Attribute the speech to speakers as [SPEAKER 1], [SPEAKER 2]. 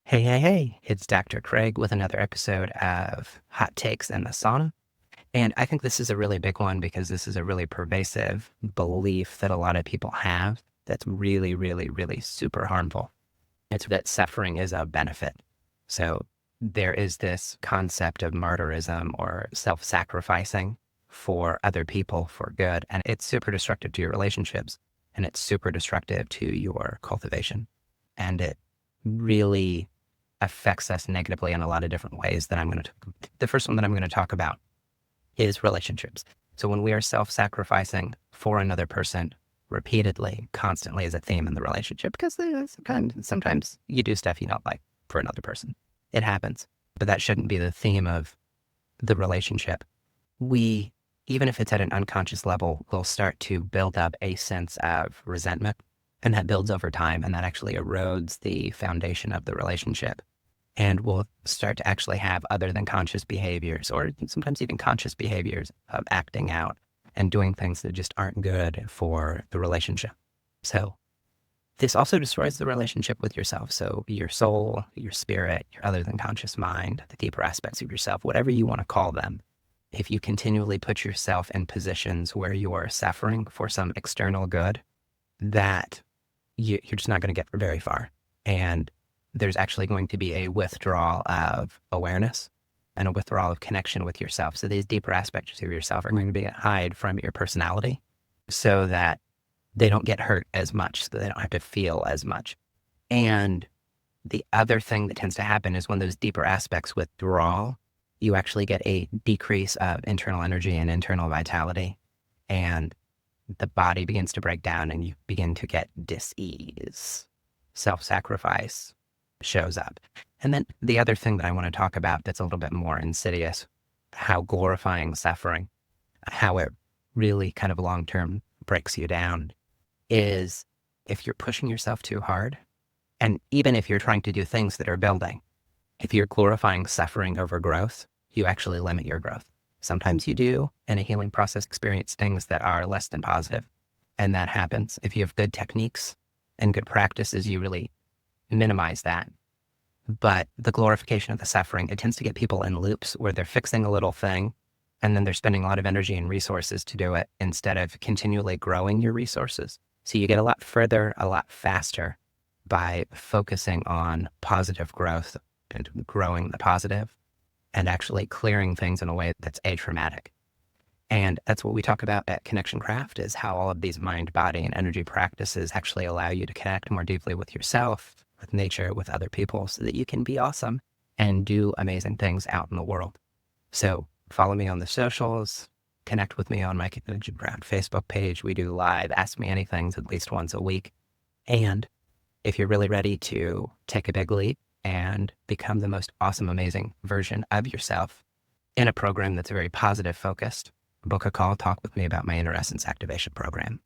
[SPEAKER 1] Hey, hey, hey, it's Dr. Craig with another episode of Hot Takes in the Sauna. And I think this is a really big one because this is a really pervasive belief that a lot of people have that's really, really, really super harmful. It's that suffering is a benefit. So there is this concept of martyrism or self sacrificing for other people for good. And it's super destructive to your relationships and it's super destructive to your cultivation. And it really affects us negatively in a lot of different ways that the first one that I'm going to talk about is relationships. So when we are self-sacrificing for another person repeatedly, constantly is a theme in the relationship because sometimes you do stuff you don't like for another person. It happens, but that shouldn't be the theme of the relationship. We, even if it's at an unconscious level, will start to build up a sense of resentment, and that builds over time, and that actually erodes the foundation of the relationship. And we'll start to actually have other than conscious behaviors, or sometimes even conscious behaviors of acting out and doing things that just aren't good for the relationship. So this also destroys the relationship with yourself. So your soul, your spirit, your other than conscious mind, the deeper aspects of yourself, whatever you want to call them. If you continually put yourself in positions where you are suffering for some external good, that you're just not going to get very far. And there's actually going to be a withdrawal of awareness and a withdrawal of connection with yourself. So these deeper aspects of yourself are going to be hide from your personality so that they don't get hurt as much, so they don't have to feel as much. And the other thing that tends to happen is when those deeper aspects withdraw, you actually get a decrease of internal energy and internal vitality. And the body begins to break down and you begin to get dis-ease. Self-sacrifice shows up. And then the other thing that I want to talk about that's a little bit more insidious, how glorifying suffering, how it really kind of long-term breaks you down, is if you're pushing yourself too hard, and even if you're trying to do things that are building, if you're glorifying suffering over growth, you actually limit your growth. Sometimes you do in a healing process experience things that are less than positive. And that happens. If you have good techniques and good practices, you really minimize that. But the glorification of the suffering, it tends to get people in loops where they're fixing a little thing and then they're spending a lot of energy and resources to do it instead of continually growing your resources. So you get a lot further, a lot faster by focusing on positive growth and growing the positive and actually clearing things in a way that's atraumatic. And that's what we talk about at Connection Craft, is how all of these mind, body, and energy practices actually allow you to connect more deeply with yourself, with nature, with other people, so that you can be awesome and do amazing things out in the world. So follow me on the socials, connect with me on my Connection Craft Facebook page. We do live Ask Me Anythings at least once a week. And if you're really ready to take a big leap and become the most awesome, amazing version of yourself in a program that's very positive focused, book a call, talk with me about my Inner Essence Activation Program.